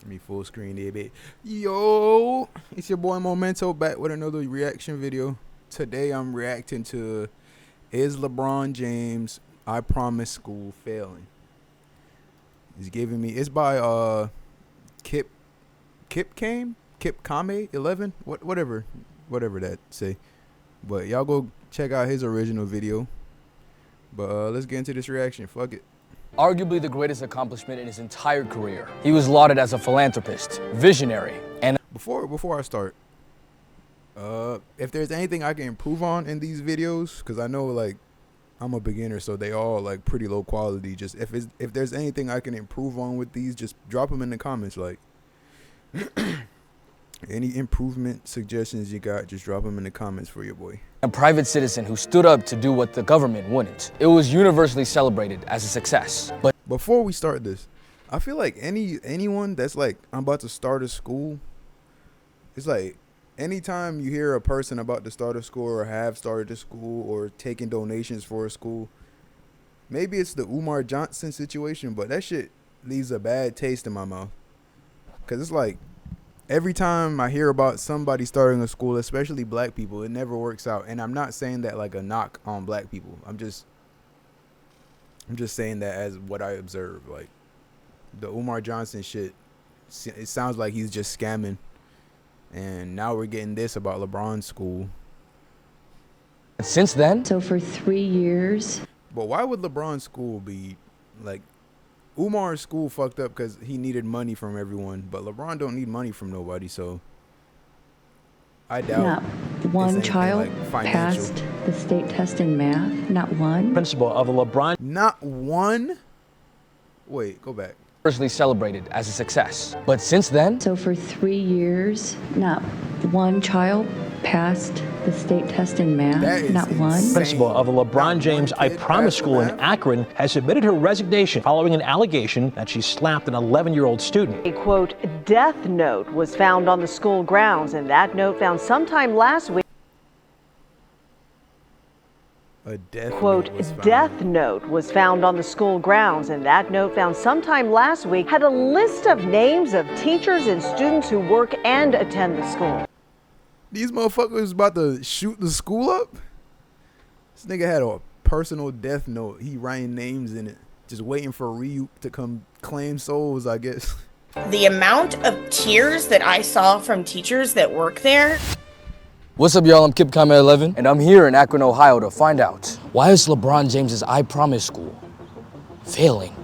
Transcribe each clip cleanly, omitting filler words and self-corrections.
Me full screen there, babe. Yo, it's your boy Memento back with another reaction video. Today I'm reacting to Is LeBron James I Promise School Failing? He's giving me, it's by Kip Kame 11, whatever that say. But y'all go check out his original video. But let's get into this reaction. Fuck it. Arguably the greatest accomplishment in his entire career. He was lauded as a philanthropist, visionary, and before I start, if there's anything I can improve on in these videos, because I know like I'm a beginner, so they all like pretty low quality. Just if there's anything I can improve on with these, just drop them in the comments. Like any improvement suggestions you got, just drop them in the comments for your boy. a private citizen who stood up to do what the government wouldn't. It was universally celebrated as a success. But before we start this, I feel like anyone that's like, I'm about to start a school, it's like anytime you hear a person about to start a school or have started a school or taking donations for a school, maybe it's the Umar Johnson situation, but that shit leaves a bad taste in my mouth. Because it's like, every time I hear about somebody starting a school, especially black people, it never works out. And I'm not saying that like a knock on black people. I'm just saying that as what I observe. Like the Umar Johnson shit, it sounds like he's just scamming. And now we're getting this about LeBron's school. since then, So for 3 years. But why would LeBron's school be like, Umar's school fucked up because he needed money from everyone, but LeBron don't need money from nobody, so I doubt Not one child like financial. passed the state test in math. Not one. Principal of the LeBron. Not one? Wait, go back. universally celebrated as a success. But since then, So for 3 years, not one child passed the state test in That math. is Not one. insane. Principal of the Not LeBron one James I kid Promise passed School in math? Akron has submitted her resignation following an allegation that she slapped an 11-year-old student. A quote, death note was found on the school grounds, and that note found sometime last week. A death Quote, note was found. death note was found on the school grounds, and that note found sometime last week had a list of names of teachers and students who work and attend the school. These motherfuckers about to shoot the school up? This nigga had a personal death note. He writing names in it, just waiting for Ryuk to come claim souls, I guess. The amount of tears that I saw from teachers that work there. what's up y'all, I'm Kip Kame 11, and I'm here in Akron, Ohio to find out, why is LeBron James's I Promise School failing?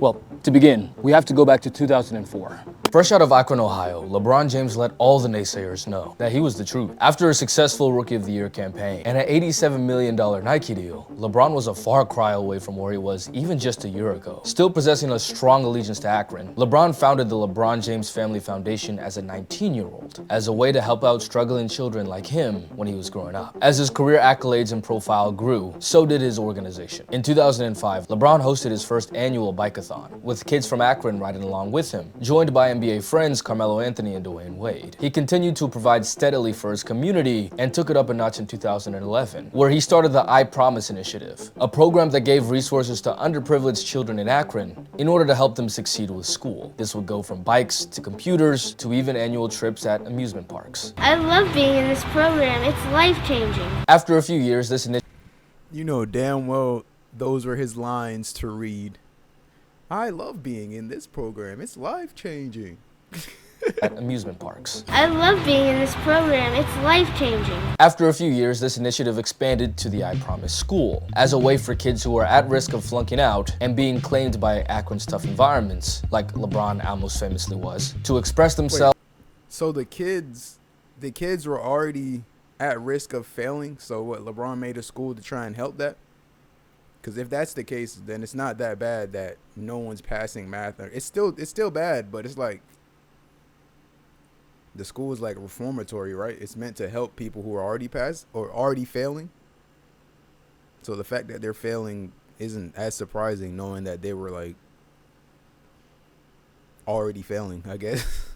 Well, to begin, we have to go back to 2004. Fresh out of Akron, Ohio, LeBron James let all the naysayers know that he was the truth. After a successful Rookie of the Year campaign and an $87 million Nike deal, LeBron was a far cry away from where he was even just a year ago. Still possessing a strong allegiance to Akron, LeBron founded the LeBron James Family Foundation as a 19-year-old, as a way to help out struggling children like him when he was growing up. As his career accolades and profile grew, so did his organization. In 2005, LeBron hosted his first annual bike-a-thon, with kids from Akron riding along with him, joined by NBA friends Carmelo Anthony and Dwayne Wade. He continued to provide steadily for his community and took it up a notch in 2011, where he started the I Promise initiative, a program that gave resources to underprivileged children in Akron in order to help them succeed with school. This would go from bikes to computers to even annual trips at amusement parks. I love being in this program. It's life-changing. After a few years, this initiative You know damn well those were his lines to read. I love being in this program. It's life-changing. at amusement parks. I love being in this program. It's life-changing. After a few years, this initiative expanded to the I Promise School as a way for kids who are at risk of flunking out and being claimed by Akron's tough environments, like LeBron almost famously was, to express themselves. So the kids were already at risk of failing. So what, LeBron made a school to try and help that? Because if that's the case, then it's not that bad that no one's passing math. It's still bad, but it's like the school is like reformatory, right? It's meant to help people who are already passed or already failing. So the fact that they're failing isn't as surprising, knowing that they were like already failing, I guess.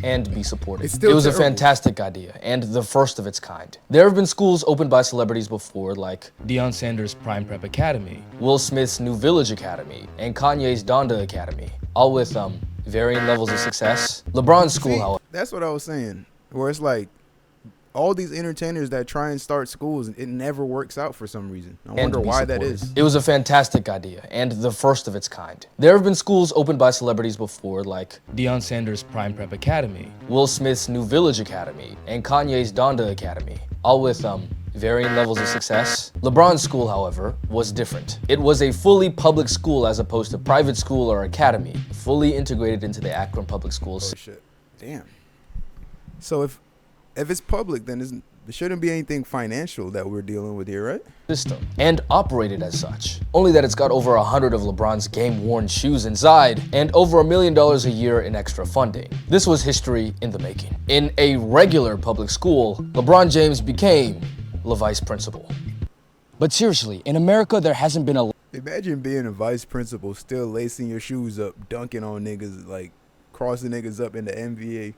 And be supported. It's still It was a terrible. fantastic idea and the first of its kind. There have been schools opened by celebrities before, like Deion Sanders' Prime Prep Academy, Will Smith's New Village Academy, and Kanye's Donda Academy, all with varying levels of success. LeBron's school, See, however, that's what I was saying. Where it's like all these entertainers that try and start schools, it never works out for some reason. I wonder why that is. it was a fantastic idea and the first of its kind. There have been schools opened by celebrities before, like Deion Sanders' Prime Prep Academy, Will Smith's New Village Academy, and Kanye's Donda Academy, all with varying levels of success. LeBron's school, however, was different. It was a fully public school as opposed to private school or academy, fully integrated into the Akron Public Schools. Oh shit! Damn. So if it's public, then there shouldn't be anything financial that we're dealing with here, right? System and operated as such. Only that it's got over 100 of LeBron's game-worn shoes inside and over $1 million a year in extra funding. This was history in the making. In a regular public school, LeBron James became the vice principal. But seriously, in America, there hasn't been a Imagine being a vice principal, still lacing your shoes up, dunking on niggas, like crossing niggas up in the NBA.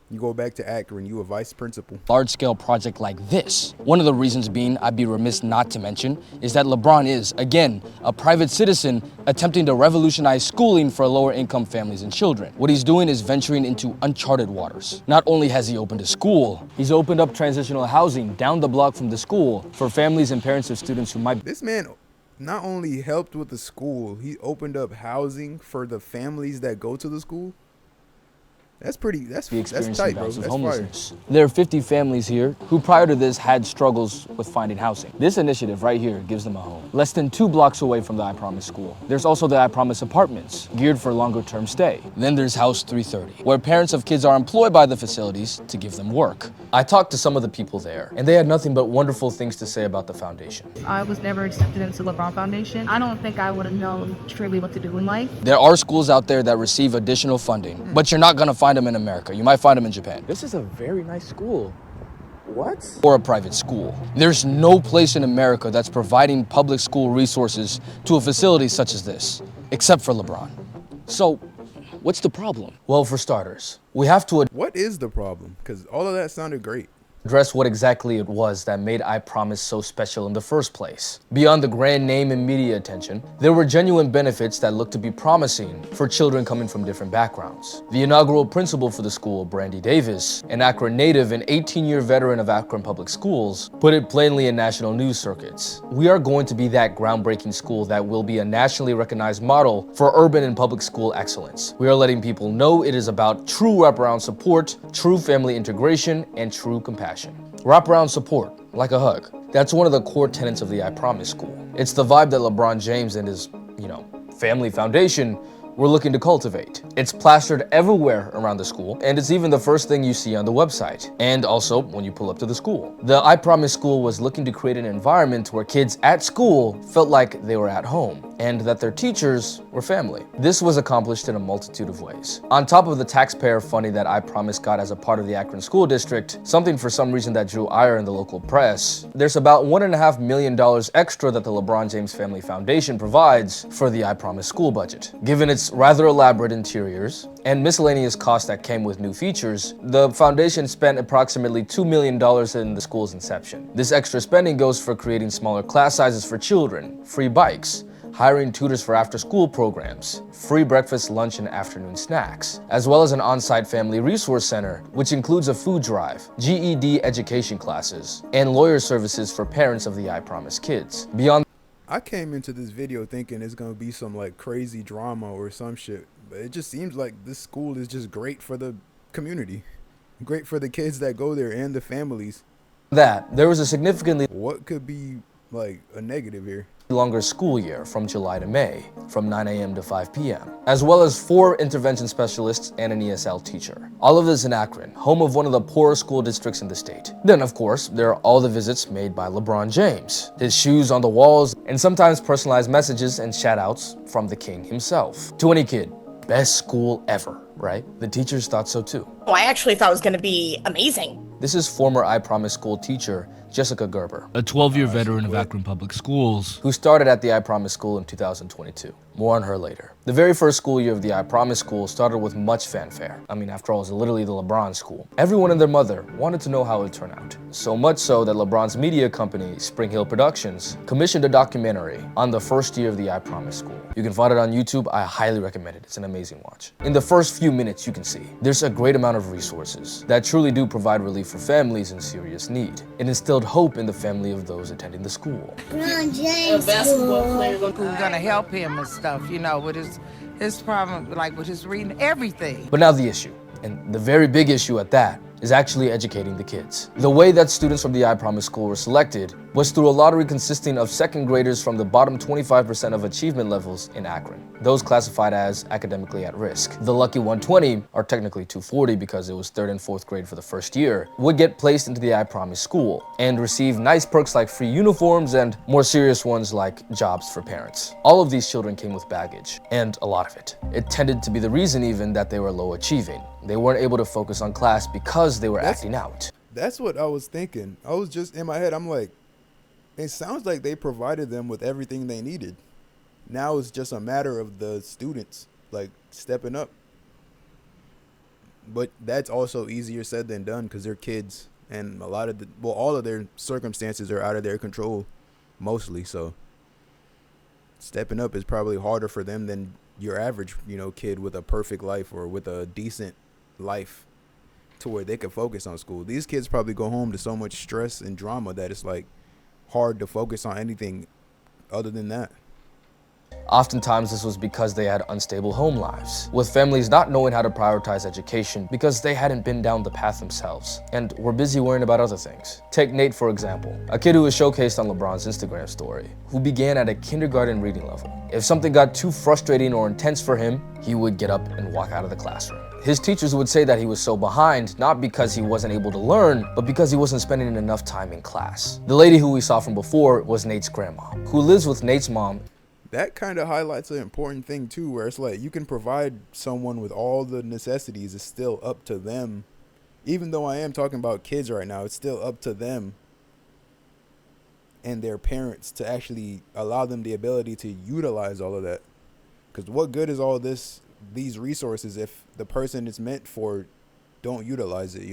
You go back to Akron, you a vice principal. large-scale project like this. One of the reasons being, I'd be remiss not to mention, is that LeBron is, again, a private citizen attempting to revolutionize schooling for lower-income families and children. What he's doing is venturing into uncharted waters. Not only has he opened a school, he's opened up transitional housing down the block from the school for families and parents of students who might This man not only helped with the school, he opened up housing for the families that go to the school. That's be experiencing tight, bro. bouts of That's fire. homelessness. There are 50 families here who prior to this had struggles with finding housing. This initiative right here gives them a home. Less than 2 blocks away from the I Promise school. There's also the I Promise apartments, geared for longer term stay. Then there's House 330, where parents of kids are employed by the facilities to give them work. I talked to some of the people there, and they had nothing but wonderful things to say about the foundation. I was never accepted into LeBron Foundation. I don't think I would have known truly what to do in life. There are schools out there that receive additional funding, but you're not gonna find them in America. You might find them in Japan. This is a very nice school. What? Or a private school. There's no place in America that's providing public school resources to a facility such as this, except for LeBron. So, what's the problem? Well, for starters, we have to What is the problem? Because all of that sounded great. address what exactly it was that made I Promise so special in the first place. Beyond the grand name and media attention, there were genuine benefits that looked to be promising for children coming from different backgrounds. The inaugural principal for the school, Brandy Davis, an Akron native and 18-year veteran of Akron Public Schools, put it plainly in national news circuits. We are going to be that groundbreaking school that will be a nationally recognized model for urban and public school excellence. We are letting people know it is about true wraparound support, true family integration, and true compassion. Wraparound support, like a hug. That's one of the core tenets of the I Promise school. It's the vibe that LeBron James and his, family foundation we're looking to cultivate. It's plastered everywhere around the school, and it's even the first thing you see on the website, and also when you pull up to the school. The I Promise school was looking to create an environment where kids at school felt like they were at home, and that their teachers were family. This was accomplished in a multitude of ways. On top of the taxpayer funding that I Promise got as a part of the Akron School District, something for some reason that drew ire in the local press, there's about $1.5 million extra that the LeBron James Family Foundation provides for the I Promise school budget. Given its rather elaborate interiors and miscellaneous costs that came with new features, the foundation spent approximately $2 million in the school's inception. This extra spending goes for creating smaller class sizes for children, free bikes, hiring tutors for after-school programs, free breakfast, lunch, and afternoon snacks, as well as an on-site family resource center, which includes a food drive, GED education classes, and lawyer services for parents of the I Promise kids. Beyond I came into this video thinking it's gonna be some like crazy drama or some shit, but it just seems like this school is just great for the community, great for the kids that go there and the families. that, there was a significantly What could be like a negative here? longer school year from July to May, from 9 a.m. to 5 p.m., as well as 4 intervention specialists and an ESL teacher. All of this in Akron, home of one of the poorest school districts in the state. Then, of course, there are all the visits made by LeBron James, his shoes on the walls, and sometimes personalized messages and shout-outs from the king himself. To any kid, best school ever, right? The teachers thought so too. Oh, I actually thought it was going to be amazing. This is former I Promise school teacher Jessica Gerber, a 12-year veteran of Akron Public Schools, who started at the I Promise School in 2022. More on her later. The very first school year of the I Promise School started with much fanfare. I mean, after all, it was literally the LeBron school. Everyone and their mother wanted to know how it would turn out. So much so that LeBron's media company, Spring Hill Productions, commissioned a documentary on the first year of the I Promise School. You can find it on YouTube. I highly recommend it. It's an amazing watch. In the first few minutes, you can see there's a great amount of resources that truly do provide relief for families in serious need. It instilled hope in the family of those attending the school. LeBron James basketball player who's gonna help him and stuff, you know, with his problem, like with his reading, everything. But now the issue, and the very big issue at that, is actually educating the kids. The way that students from the I Promise School were selected was through a lottery consisting of second graders from the bottom 25% of achievement levels in Akron, those classified as academically at risk. The lucky 120, or technically 240 because it was 3rd and 4th grade for the first year, would get placed into the I Promise School and receive nice perks like free uniforms and more serious ones like jobs for parents. All of these children came with baggage, and a lot of it. It tended to be the reason even that they were low achieving. They weren't able to focus on class because they were acting out. That's what I was thinking. I was just in my head, I'm like, it sounds like they provided them with everything they needed. Now it's just a matter of the students like stepping up. But that's also easier said than done because they're kids, and a lot of all of their circumstances are out of their control mostly. So stepping up is probably harder for them than your average, kid with a perfect life or with a decent life to where they can focus on school. These kids probably go home to so much stress and drama that it's like hard to focus on anything other than that. Oftentimes, this was because they had unstable home lives, with families not knowing how to prioritize education because they hadn't been down the path themselves and were busy worrying about other things. Take Nate, for example, a kid who was showcased on LeBron's Instagram story, who began at a kindergarten reading level. If something got too frustrating or intense for him, he would get up and walk out of the classroom. His teachers would say that he was so behind, not because he wasn't able to learn, but because he wasn't spending enough time in class. The lady who we saw from before was Nate's grandma, who lives with Nate's mom. That kind of highlights an important thing too, where it's like you can provide someone with all the necessities. It's still up to them. Even though I am talking about kids right now, it's still up to them and their parents to actually allow them the ability to utilize all of that. Because what good is all these resources if the person it's meant for don't utilize it,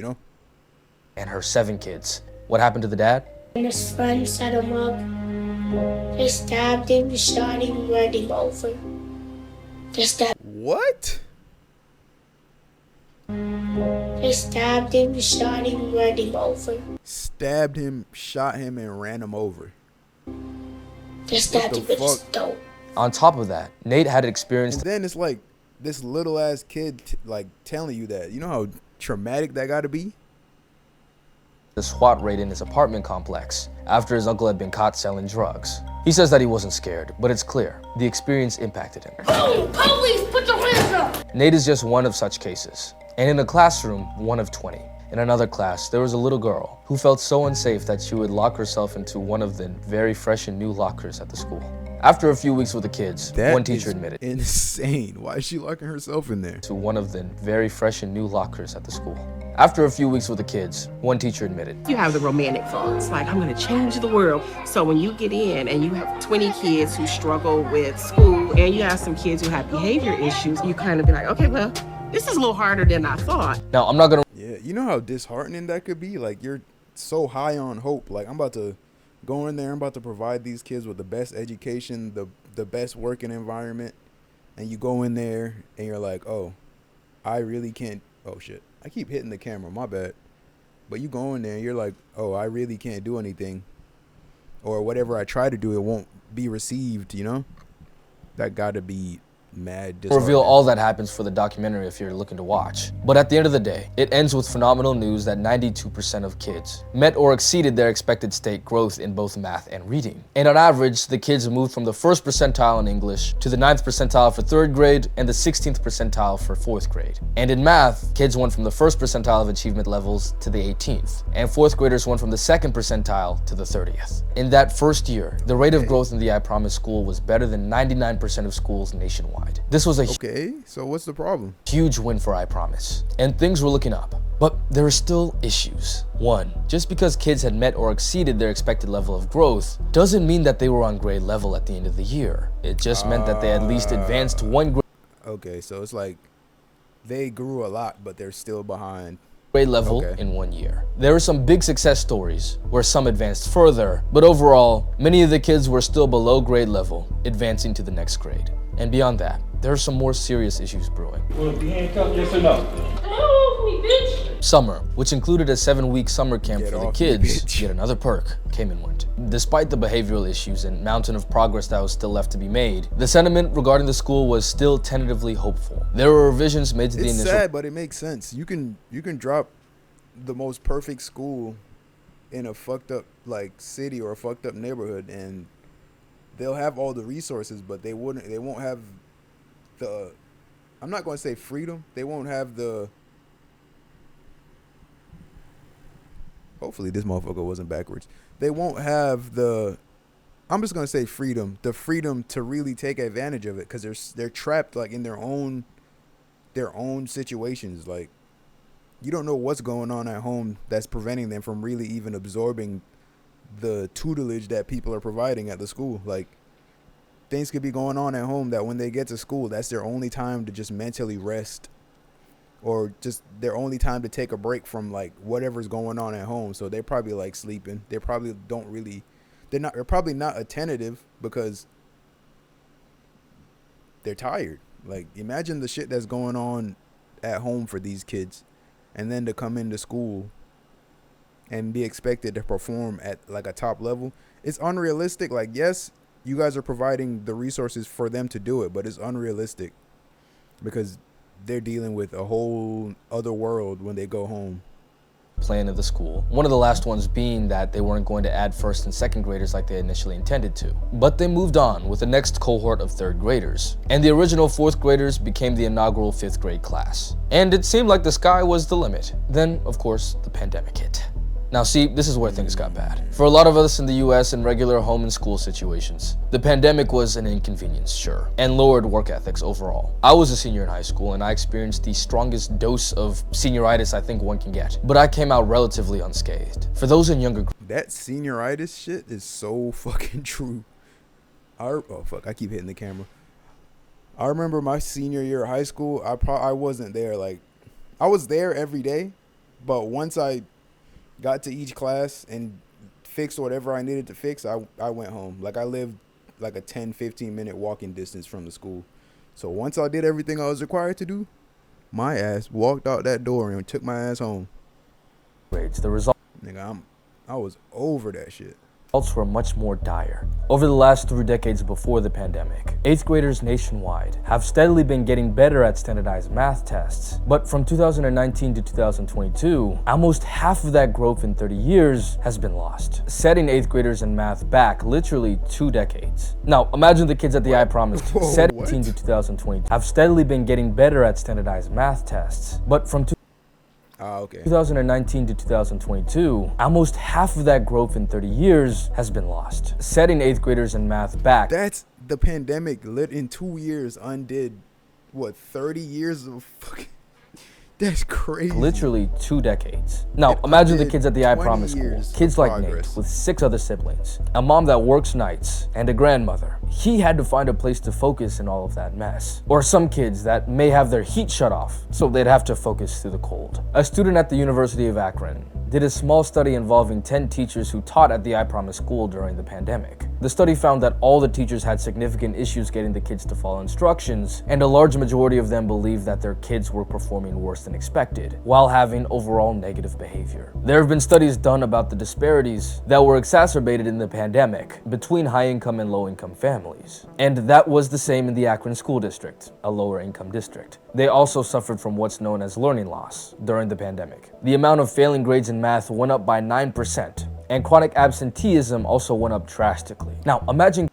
And her 7 kids. What happened to the dad? And his friends set him up. They stabbed him, shot him, ran him over. They stabbed. What? They stabbed him, shot him, ran him over. Stabbed him, shot him, and ran him over. They stabbed him with a stone. On top of that, Nate had experienced. And then it's like this little ass kid telling you that. You know how traumatic that got to be? The SWAT raid in his apartment complex after his uncle had been caught selling drugs. He says that he wasn't scared, but it's clear the experience impacted him. Oh, police, put your hands up! Nate is just one of such cases, and in a classroom, one of 20. In another class, there was a little girl who felt so unsafe that she would lock herself into one of the very fresh and new lockers at the school. After a few weeks with the kids, one teacher admitted. Insane. Why is she locking herself in there? To one of the very fresh and new lockers at the school. After a few weeks with the kids, one teacher admitted. You have the romantic thoughts, like, I'm gonna change the world. So when you get in and you have 20 kids who struggle with school and you have some kids who have behavior issues, you kind of be like, okay, well, this is a little harder than I thought. Now, I'm not gonna. Yeah, you know how disheartening that could be? Like, you're so high on hope. Like, I'm about to go in there, I'm about to provide these kids with the best education, the best working environment. And you go in there and you're like, oh, I really can't. Oh, shit. I keep hitting the camera, my bad. But you go in there and you're like, oh, I really can't do anything. Or whatever I try to do, it won't be received, That gotta be mad disheartening. Reveal all that happens for the documentary if you're looking to watch. But at the end of the day, it ends with phenomenal news that 92% of kids met or exceeded their expected state growth in both math and reading. And on average, the kids moved from the 1st percentile in English to the 9th percentile for 3rd grade and the 16th percentile for 4th grade. And in math, kids went from the 1st percentile of achievement levels to the 18th, and 4th graders went from the 2nd percentile to the 30th. In that first year, the rate of growth in the I Promise school was better than 99% of schools nationwide. This was a okay, so what's the problem? Huge win for I Promise, and things were looking up. But there are still issues. One, just because kids had met or exceeded their expected level of growth doesn't mean that they were on grade level at the end of the year. It just meant that they at least advanced one grade. Okay, so it's like they grew a lot, but they're still behind Grade level in 1 year. There are some big success stories where some advanced further, but overall, many of the kids were still below grade level, advancing to the next grade. And beyond that, there are some more serious issues brewing. Yes or no? Summer, which included a 7-week summer camp for the kids, yet another perk came and went. Despite the behavioral issues and mountain of progress that was still left to be made, the sentiment regarding the school was still tentatively hopeful. There were revisions made to the initial... It's sad, but it makes sense. You can drop the most perfect school in a fucked up like city or a fucked up neighborhood, and they'll have all the resources, but they won't have the, I'm not going to say freedom. They won't have the, hopefully this motherfucker wasn't backwards. They won't have the, I'm just going to say freedom, the freedom to really take advantage of it, because they're trapped like in their own situations. Like, you don't know what's going on at home that's preventing them from really even absorbing the tutelage that people are providing at the school. Like, things could be going on at home that when they get to school, that's their only time to just mentally rest, or just their only time to take a break from like whatever's going on at home. So they're probably like sleeping. They're probably not attentive because they're tired. Like, imagine the shit that's going on at home for these kids, and then to come into school and be expected to perform at like a top level. It's unrealistic. Like, yes, you guys are providing the resources for them to do it, but it's unrealistic because they're dealing with a whole other world when they go home. Plan of the school. One of the last ones being that they weren't going to add first and second graders like they initially intended to. But they moved on with the next cohort of third graders, and the original fourth graders became the inaugural fifth grade class. And it seemed like the sky was the limit. Then, of course, the pandemic hit. Now see, this is where things got bad. For a lot of us in the US in regular home and school situations, the pandemic was an inconvenience, sure, and lowered work ethics overall. I was a senior in high school and I experienced the strongest dose of senioritis I think one can get, but I came out relatively unscathed. For those in younger... That senioritis shit is so fucking true. Oh fuck, I keep hitting the camera. I remember my senior year of high school, I wasn't there. Like, I was there every day, but once I got to each class and fixed whatever I needed to fix, I went home. Like, I lived like a 10-15 minute walking distance from the school. So once I did everything I was required to do, my ass walked out that door and took my ass home. Grades, the result... Nigga, I was over that shit. Results were much more dire. Over the last 3 decades before the pandemic, 8th graders nationwide have steadily been getting better at standardized math tests. But from 2019 to 2022, almost half of that growth in 30 years has been lost, setting 8th graders in math back literally 2 decades. Now, imagine the kids at the I Promised 17 to 2022 have steadily been getting better at standardized math tests. But from 2019 to 2022, almost half of that growth in 30 years has been lost, setting 8th graders in math back. That's the pandemic lit in 2 years undid, what, 30 years of fucking... That's crazy. Literally 2 decades. Now, imagine the kids at the I Promise school. Kids like Nate with 6 other siblings, a mom that works nights, and a grandmother. He had to find a place to focus in all of that mess. Or some kids that may have their heat shut off, so they'd have to focus through the cold. A student at the University of Akron did a small study involving 10 teachers who taught at the I Promise school during the pandemic. The study found that all the teachers had significant issues getting the kids to follow instructions, and a large majority of them believed that their kids were performing worse than expected, while having overall negative behavior. There have been studies done about the disparities that were exacerbated in the pandemic between high-income and low-income families. And that was the same in the Akron School District, a lower-income district. They also suffered from what's known as learning loss during the pandemic. The amount of failing grades in math went up by 9%, and chronic absenteeism also went up drastically. Now, imagine...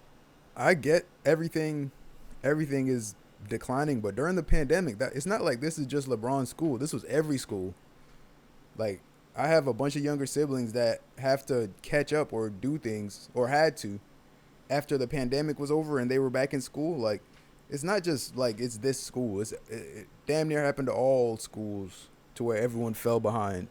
I get everything is declining, but during the pandemic, that it's not like this is just LeBron's school. This was every school. Like, I have a bunch of younger siblings that have to catch up or do things, or had to, after the pandemic was over and they were back in school. Like, it's not just like it's this school. It damn near happened to all schools to where everyone fell behind.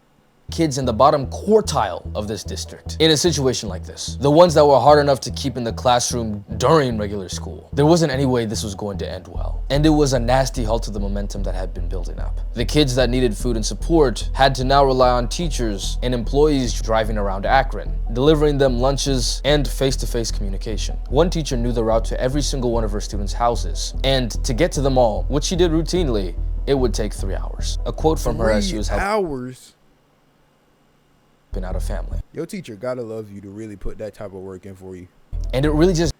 Kids in the bottom quartile of this district in a situation like this. The ones that were hard enough to keep in the classroom during regular school. There wasn't any way this was going to end well. And it was a nasty halt to the momentum that had been building up. The kids that needed food and support had to now rely on teachers and employees driving around Akron, delivering them lunches and face-to-face communication. One teacher knew the route to every single one of her students' houses. And to get to them all, which she did routinely, it would take 3 hours. A quote from her as she was helping out a family. Your teacher gotta love you to really put that type of work in for you. And it really just,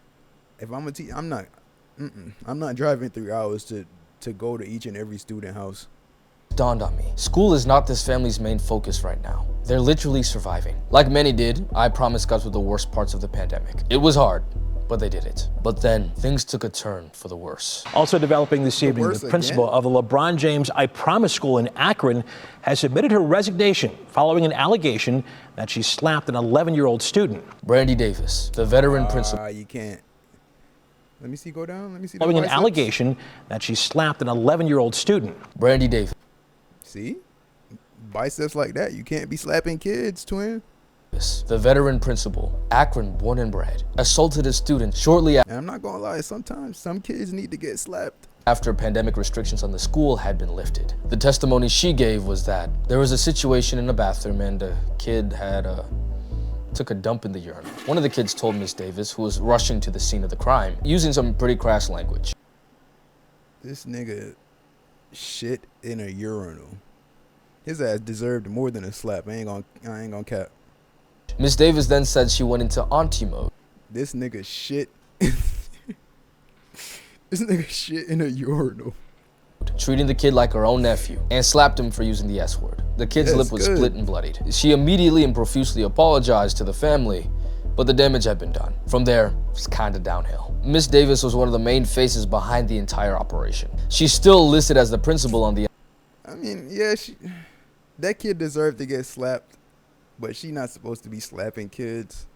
if I'm a teacher, I'm not driving 3 hours to go to each and every student house. dawned on me. School is not this family's main focus right now. They're literally surviving. Like many did, I promise got through the worst parts of the pandemic. It was hard, but they did it. But then things took a turn for the worse. Also developing this evening, the principal of the LeBron James I Promise School in Akron has submitted her resignation following an allegation that she slapped an 11-year-old student. Brandy Davis, the veteran principal. You can't. Let me see, go down. Let me see. Following an allegation that she slapped an 11-year-old student. Brandy Davis. See? Biceps like that, you can't be slapping kids, twin. The veteran principal, Akron born and bred, assaulted a student shortly after. And I'm not gonna lie, sometimes some kids need to get slapped. After pandemic restrictions on the school had been lifted. The testimony she gave was that there was a situation in the bathroom and a kid had took a dump in the urinal. One of the kids told Miss Davis, who was rushing to the scene of the crime, using some pretty crass language. This nigga shit in a urinal. His ass deserved more than a slap. I ain't gonna cap. Miss Davis then said she went into auntie mode. This nigga shit. This nigga shit in a urinal. Treating the kid like her own nephew and slapped him for using the S word. The kid's lip was split and bloodied. She immediately and profusely apologized to the family, but the damage had been done. From there, it's kind of downhill. Miss Davis was one of the main faces behind the entire operation. She's still listed as the principal on the... I mean, yeah, that kid deserved to get slapped, but she not supposed to be slapping kids.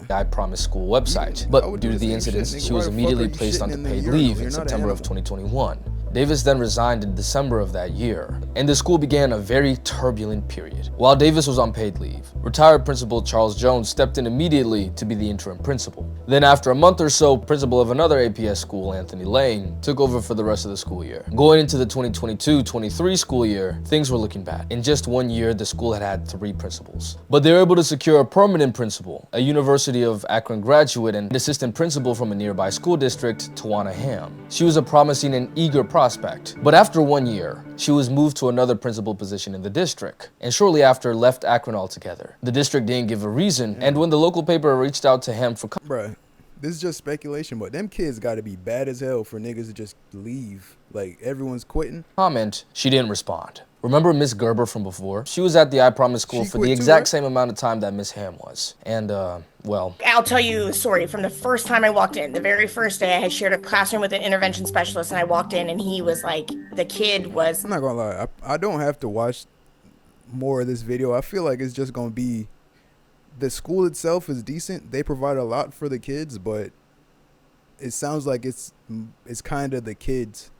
I Promise School website. But due to the incidents, she was immediately placed on paid leave in September of 2021. Davis then resigned in December of that year, and the school began a very turbulent period. While Davis was on paid leave, retired principal Charles Jones stepped in immediately to be the interim principal. Then after a month or so, principal of another APS school, Anthony Lane, took over for the rest of the school year. Going into the 2022-23 school year, things were looking bad. In just 1 year, the school had 3 principals. But they were able to secure a permanent principal, a University of Akron graduate and assistant principal from a nearby school district, Tawana Ham. She was a promising and eager prospect. But after 1 year, she was moved to another principal position in the district, and shortly after left Akron altogether. The district didn't give a reason, and when the local paper reached out to Ham for... Bruh, this is just speculation, but them kids gotta be bad as hell for niggas to just leave. Like, everyone's quitting. Comment, she didn't respond. Remember Miss Gerber from before? She was at the I Promise School for the exact same amount of time that Miss Ham was. And, well... I'll tell you a story from the first time I walked in. The very first day I had shared a classroom with an intervention specialist, and I walked in and he was like, the kid was... I'm not gonna lie, I don't have to watch more of this video. I feel like it's just gonna be... The school itself is decent. They provide a lot for the kids, but it sounds like it's kind of the kids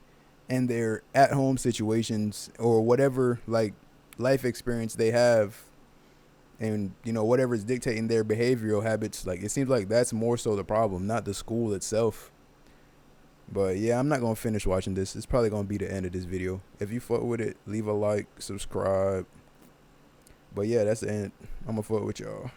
and their at-home situations or whatever like life experience they have, and you know whatever is dictating their behavioral habits. Like it seems like that's more so the problem, not the school itself. But yeah, I'm not gonna finish watching this. It's probably gonna be the end of this video. If you fuck with it, leave a like, subscribe. But yeah, that's the end. I'm gonna fuck with y'all.